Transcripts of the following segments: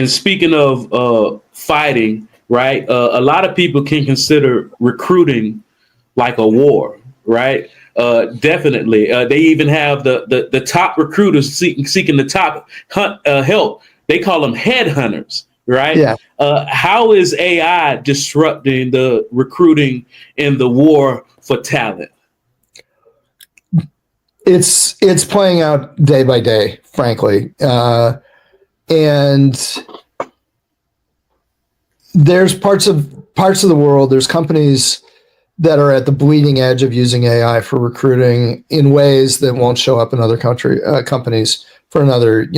And speaking of fighting, right? A lot of people can consider recruiting like a war, right? Definitely. They even have the top recruiters seeking the top help. They call them headhunters, right? Yeah. How is AI disrupting the recruiting and the war for talent? It's playing out day by day, frankly. And there's parts of the world, there's companies that are at the bleeding edge of using AI for recruiting in ways that won't show up in other companies for another,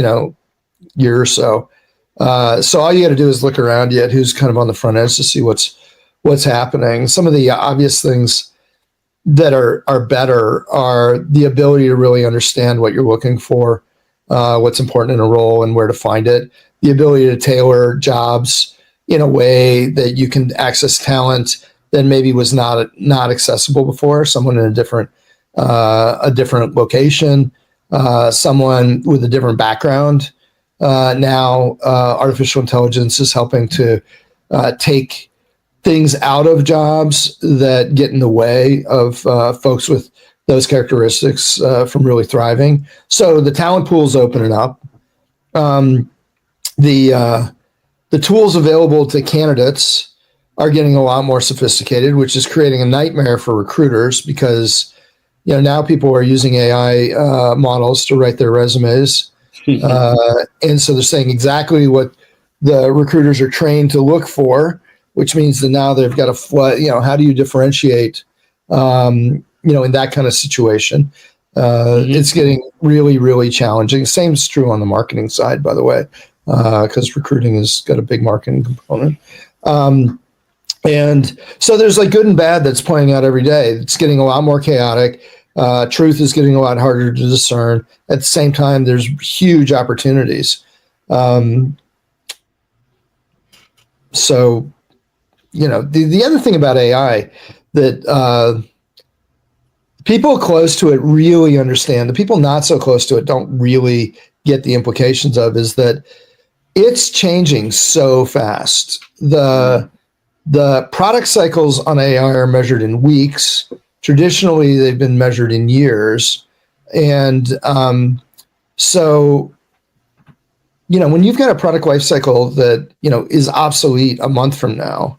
year or so. So all you got to do is look around you at who's kind of on the front edge to see what's happening. Some of the obvious things that are better are the ability to really understand what you're looking for, what's important in a role and where to find it, the ability to tailor jobs in a way that you can access talent that maybe was not accessible before, someone in a different location, someone with a different background. Now artificial intelligence is helping to take things out of jobs that get in the way of folks with those characteristics from really thriving. So the talent pool is opening up. The tools available to candidates are getting a lot more sophisticated, which is creating a nightmare for recruiters because now people are using AI models to write their resumes, and so they're saying exactly what the recruiters are trained to look for, which means that now they've got to flood. How do you differentiate? In that kind of situation, it's getting really, really challenging. Same is true on the marketing side, by the way, because recruiting has got a big marketing component. And so there's like good and bad that's playing out every day. It's getting a lot more chaotic. Truth is getting a lot harder to discern. At the same time, there's huge opportunities. So, the other thing about AI that people close to it really understand, the people not so close to it don't really get the implications of, is that it's changing so fast. The product cycles on AI are measured in weeks. Traditionally, they've been measured in years. And so, when you've got a product life cycle that, is obsolete a month from now,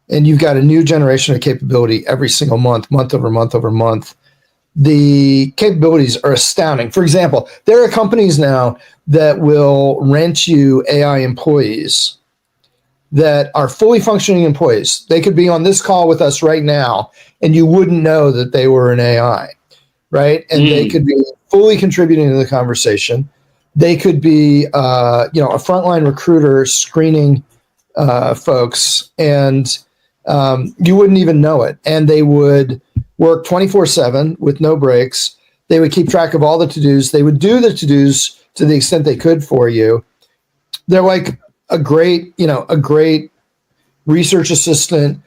and you've got a new generation of capability every single month, month over month over month, the capabilities are astounding. For example, there are companies now that will rent you AI employees that are fully functioning employees. They could be on this call with us right now, and you wouldn't know that they were an AI, right? And they could be fully contributing to the conversation. They could be, a frontline recruiter screening folks, and you wouldn't even know it. And they would work 24/7 with no breaks. They would keep track of all the to-dos. They would do the to-dos to the extent they could for you. They're like a great research assistant,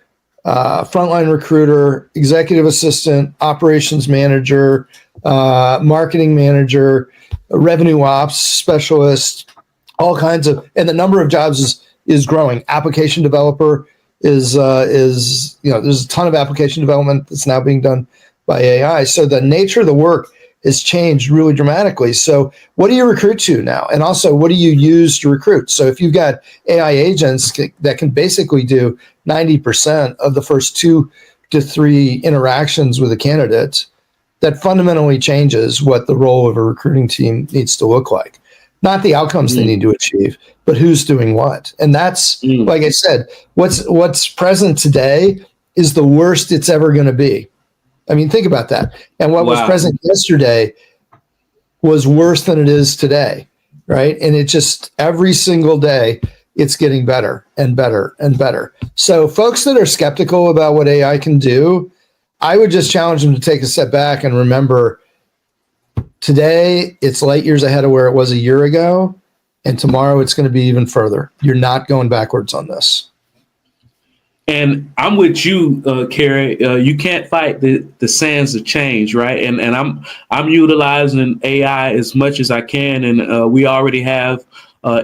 frontline recruiter, executive assistant, operations manager, marketing manager, revenue ops specialist, all kinds of, and the number of jobs is growing. Application developer is there's a ton of application development that's now being done by AI. So the nature of the work has changed really dramatically. So what do you recruit to now? And also, what do you use to recruit? So if you've got AI agents that can basically do 90% of the first 2 to 3 interactions with a candidate, that fundamentally changes what the role of a recruiting team needs to look like. Not the outcomes they need to achieve, but who's doing what. And that's, like I said, what's present today is the worst it's ever going to be. I mean, think about that. And what was present yesterday was worse than it is today, right? And it just, every single day, it's getting better and better and better. So folks that are skeptical about what AI can do, I would just challenge them to take a step back and remember, today, it's light years ahead of where it was a year ago, and tomorrow it's going to be even further. You're not going backwards on this. And I'm with you, Kerry. You can't fight the sands of change, right? And I'm utilizing AI as much as I can, and we already have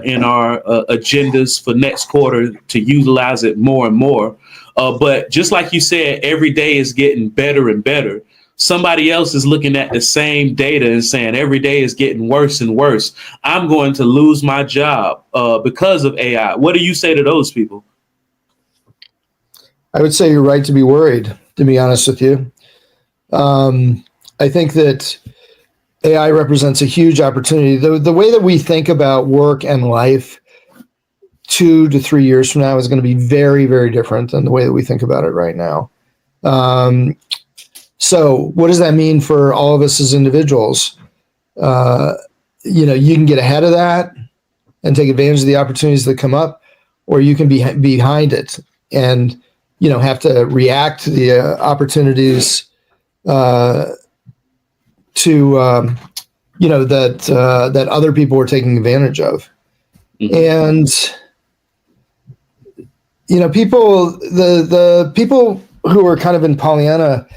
in our agendas for next quarter to utilize it more and more. But just like you said, every day is getting better and better. Somebody else is looking at the same data and saying every day is getting worse and worse. I'm going to lose my job because of AI. What do you say to those people? I would say you're right to be worried, to be honest with you. I think that AI represents a huge opportunity. The way that we think about work and life 2 to 3 years from now is going to be very, very different than the way that we think about it right now. So what does that mean for all of us as individuals? You can get ahead of that and take advantage of the opportunities that come up, or you can be behind it and have to react to the opportunities that other people are taking advantage of. Mm-hmm. And people, the people who are kind of in Pollyanna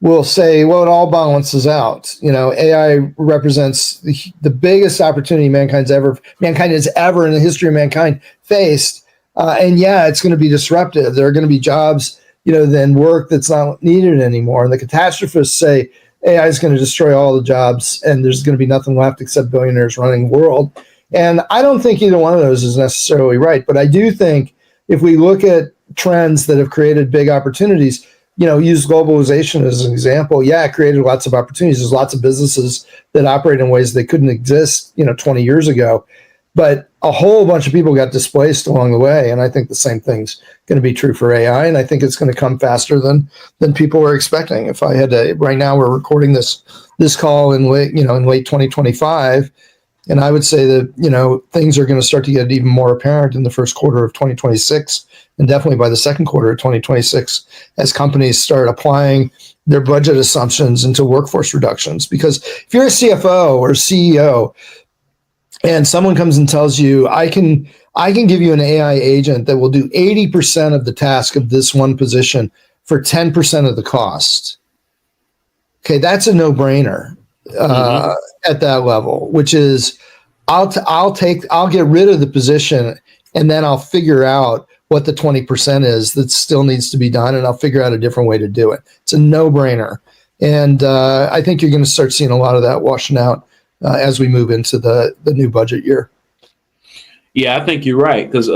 will say, well, it all balances out. AI represents the biggest opportunity mankind has ever in the history of mankind faced. And yeah, it's going to be disruptive. There are going to be jobs, then work that's not needed anymore. And the catastrophists say AI is going to destroy all the jobs and there's going to be nothing left except billionaires running the world. And I don't think either one of those is necessarily right. But I do think if we look at trends that have created big opportunities, use globalization as an example. Yeah, it created lots of opportunities. There's lots of businesses that operate in ways that couldn't exist, 20 years ago. But a whole bunch of people got displaced along the way. And I think the same thing's going to be true for AI. And I think it's going to come faster than people were expecting. If I had to, right now we're recording this call in late 2025. And I would say that, things are going to start to get even more apparent in the first quarter of 2026 and definitely by the second quarter of 2026 as companies start applying their budget assumptions into workforce reductions. Because if you're a CFO or CEO and someone comes and tells you, I can give you an AI agent that will do 80% of the task of this one position for 10% of the cost. Okay, that's a no-brainer. At that level, which is I'll get rid of the position and then I'll figure out what the 20% is that still needs to be done, and I'll figure out a different way to do it. It's a no-brainer. And I think you're going to start seeing a lot of that washing out as we move into the new budget year. Yeah, I think you're right. Because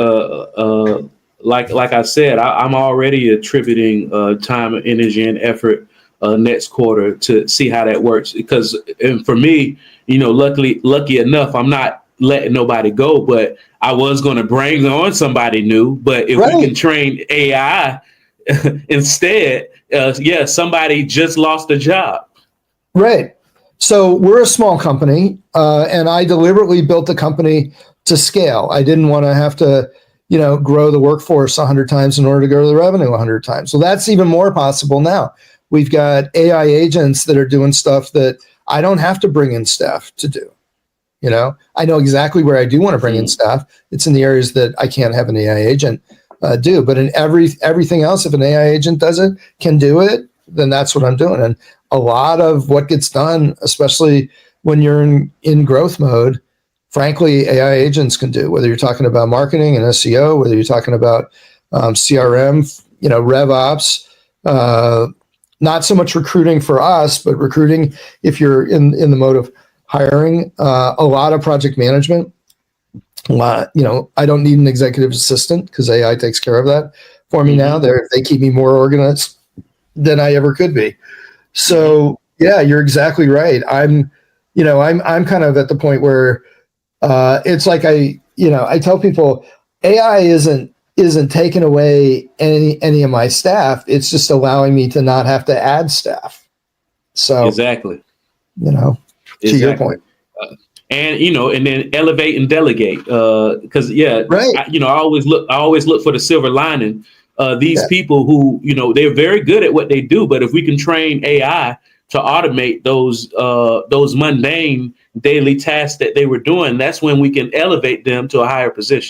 like I said, I'm already attributing time, energy, and effort next quarter to see how that works. Because and for me, lucky enough, I'm not letting nobody go, but I was going to bring on somebody new. But if we can train AI instead, somebody just lost a job. Right. So we're a small company, and I deliberately built the company to scale. I didn't want to have to, grow the workforce 100 times in order to grow the revenue 100 times. So that's even more possible now. We've got AI agents that are doing stuff that I don't have to bring in staff to do. I know exactly where I do want to bring in staff. It's in the areas that I can't have an AI agent do. But in everything else, if an AI agent can do it, then that's what I'm doing. And a lot of what gets done, especially when you're in growth mode, frankly, AI agents can do. Whether you're talking about marketing and SEO, whether you're talking about CRM, rev ops, not so much recruiting for us, but recruiting if you're in the mode of hiring, a lot of project management. I don't need an executive assistant because AI takes care of that for me now. They keep me more organized than I ever could be. So yeah, you're exactly right. I'm kind of at the point where it's like I tell people AI isn't taking away any of my staff. It's just allowing me to not have to add staff. So exactly, to your point. And and then elevate and delegate. Because right. I always look for the silver lining. These people who they're very good at what they do, but if we can train AI to automate those mundane daily tasks that they were doing, that's when we can elevate them to a higher position.